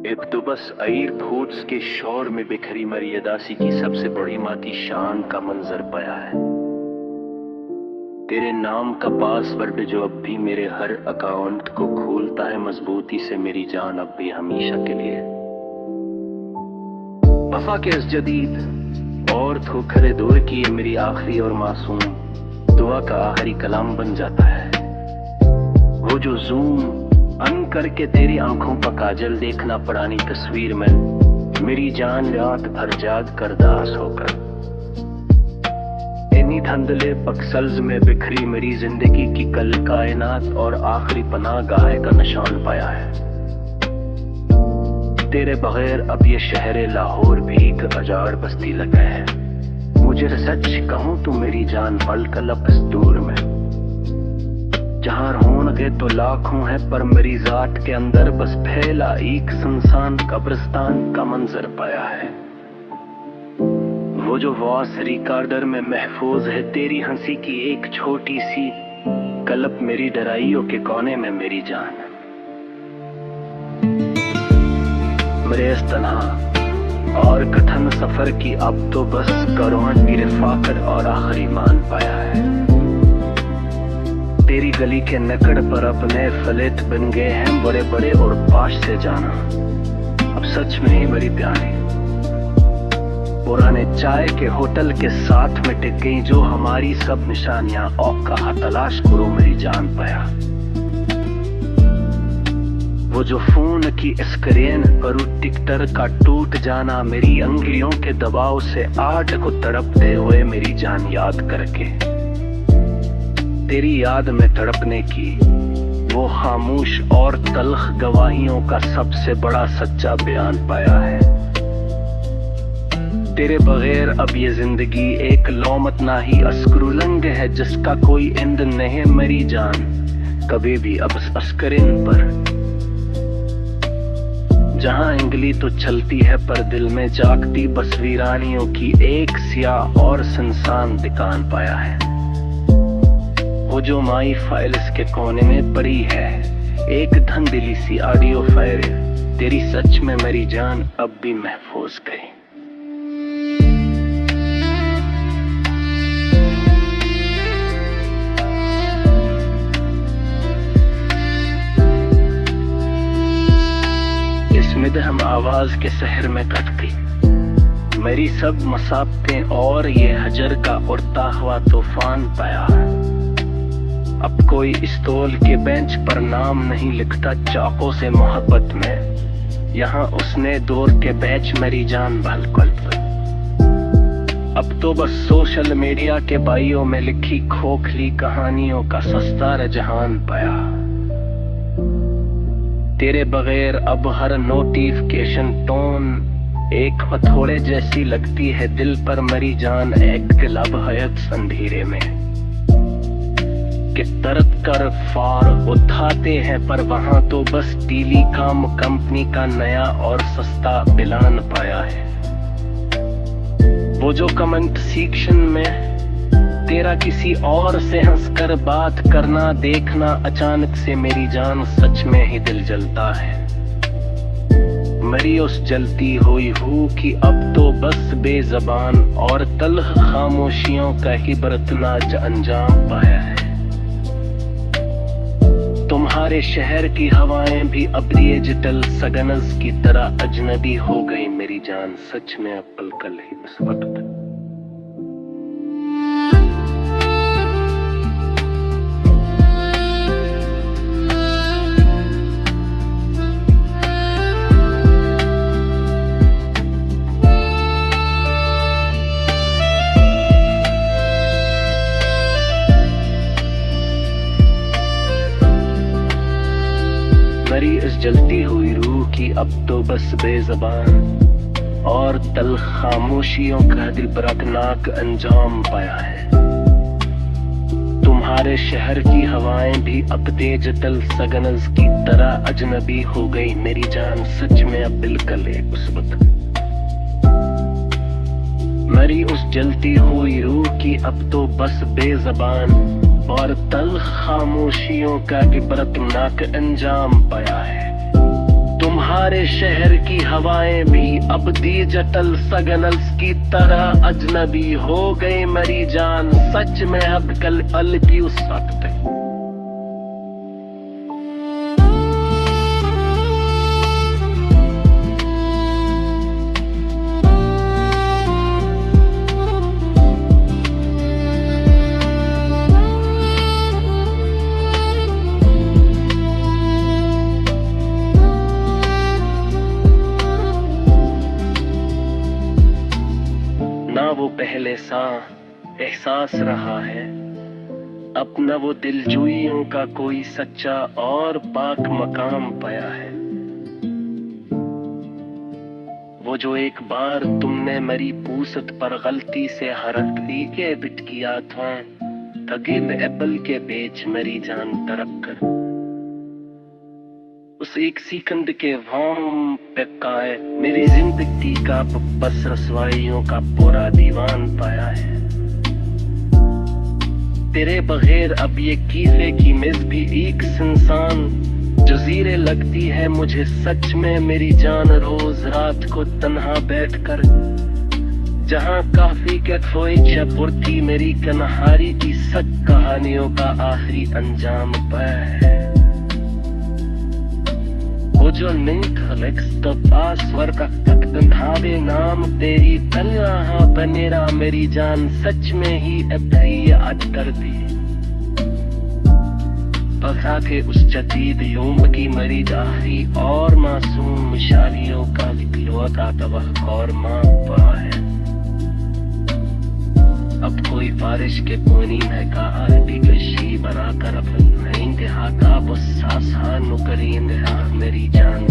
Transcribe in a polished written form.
इब्तुबस air force के शोर में बिखरी मर्यादासी की सबसे बड़ी माती शान का मंजर पाया है। तेरे नाम का पासवर्ड जो अब भी मेरे हर अकाउंट को खोलता है मजबूती से मेरी जान अब भी हमेशा के लिए। वफा के इस जदीद और धोखरे दौर की ये मेरी आखिरी और मासूम दुआ का आखिरी कलाम बन जाता है। वो जो जूम अन करके तेरी आंखों पर काजल देखना पुरानी तस्वीर में मेरी जान रात भर जाग कर दास होकर इन्हीं धंधले पक्सल्स में बिखरी मेरी जिंदगी की कल कायनात और आखिरी पनाह गाह का निशान पाया है। तेरे बगैर अब ये शहर लाहौर भी एक अजार बस्ती लगा है। मुझे सच कहूं तो मेरी जान पल कलब दूर में जहां होंगे तो लाखों है पर मेरी जात के अंदर बस फैला एक सुनसान कब्रिस्तान का मंजर पाया है। वो जो वॉइस रिकॉर्डर में महफूज है तेरी हंसी की एक छोटी सी कलप मेरी डराइयों के कोने में मेरी जान। मेरे इस तन्हा और कथन सफर की अब तो बस करवान की रिफाकत और आखिरी मान पाया है। तेरी गली के नकड़ पर अपने फलेट बन गए हैं बड़े बड़े और पाश से जाना अब सच में ही बड़ी प्यारी। पुराने चाय के होटल के साथ में टिक गई जो हमारी सब निशानियां औका तलाश करो मेरी जान पाया। वो जो फोन की स्क्रीन पर टिकटर का टूट जाना मेरी अंगुलियों के दबाव से आग को तड़पते हुए मेरी जान याद करके तेरी याद में तड़पने की वो खामोश और तल्ख गवाहियों का सबसे बड़ा सच्चा बयान पाया है। तेरे बगैर अब ये जिंदगी एक लौमतना ही अस्करुलंग है जिसका कोई इंद नहीं मेरी जान कभी भी अब अस्करीन पर जहां इंगली तो चलती है पर दिल में जागती बस वीरानियों की एक सियाह और सुनसान दुकान पाया है। वो जो माई फाइल्स के कोने में पड़ी है एक धंधली सी ऑडियो फाइल तेरी सच में मेरी जान अब भी महफूज गई। इस मिदहम आवाज के शहर में कट गई मेरी सब मसाबतें और ये हजर का उड़ता हुआ तूफान पाया। अब कोई इस्तोल के बेंच पर नाम नहीं लिखता चाकों से मोहब्बत में यहाँ उसने दौर के बैच मेरी जान भलकल पर। अब तो बस सोशल मीडिया के बाइयों में लिखी खोखली कहानियों का सस्ता रुझान पाया। तेरे बगैर अब हर नोटिफिकेशन टोन एक हथौड़े जैसी लगती है दिल पर मेरी जान एक लब हयत अंधेरे में कि तरत कर फार उठाते हैं पर वहां तो बस टेलीकॉम कंपनी का नया और सस्ता प्लान पाया है। वो जो कमेंट सेक्शन में तेरा किसी और से हंसकर बात करना देखना अचानक से मेरी जान सच में ही दिल जलता है। मेरी उस जलती हुई हूँ कि अब तो बस बेजबान और तल्ख खामोशियों का ही बरतना अंजाम पाया है। तुम्हारे शहर की हवाएं भी अब डिजिटल सगनज की तरह अजनबी हो गई मेरी जान सच में अब पल कल ही इस वक्त। मेरी इस जलती हुई रूह की अब तो बस बेजबान और तल्ख खामोशियों का दिल बरकनाक अंजाम पाया है। तुम्हारे शहर की हवाएं भी अब डिजिटल सगनज की तरह अजनबी हो गई मेरी जान सच में अब बिल्कुल एक उस वक्त। मेरी उस जलती हुई रूह की अब तो बस बेजबान और तल्ख खामोशियों का इबरतनाक अंजाम पाया है। तुम तुम्हारे शहर की हवाएं भी अब दी जटल सगनल्स की तरह अजनबी हो गई मेरी जान। सच में अब कल पल की उस वक्त ना वो पहले सा एहसास रहा है, अब न वो दिलजुइयों का कोई सच्चा और पाक मकाम पाया है। वो जो एक बार तुमने मेरी पूसत पर गलती से हरकती के बिट किया था, तगिब एप्पल के पेच मेरी जान तरक कर। उस एक सेकंड के वाम पे काए मेरी जिंदगी का बस रसवाइयों का पूरा दीवान पाया है। तेरे बगैर अब ये कीफे की मेज भी एक इंसान जजीरे लगती है मुझे सच में मेरी जान। रोज रात को तन्हा बैठकर जहां काफी के खोई पुरती मेरी कन्हारी की सच कहानियों का आखिरी अंजाम पाया है। वो जो निंथलेक्स तो पासवर का तकदंधावे नाम तेरी तन्हा बनेरा मेरी जान। सच में ही अभी याद कर दी पका के उस जदीद यूम की मरी आखिरी और मासूम मिशालियों का इकलौता तवह और मां पा है। अब कोई बारिश के पानी में का आरती कशी बनाकर अपन इंतहा का वो सासा नुकरी इंतहा मेरी जान।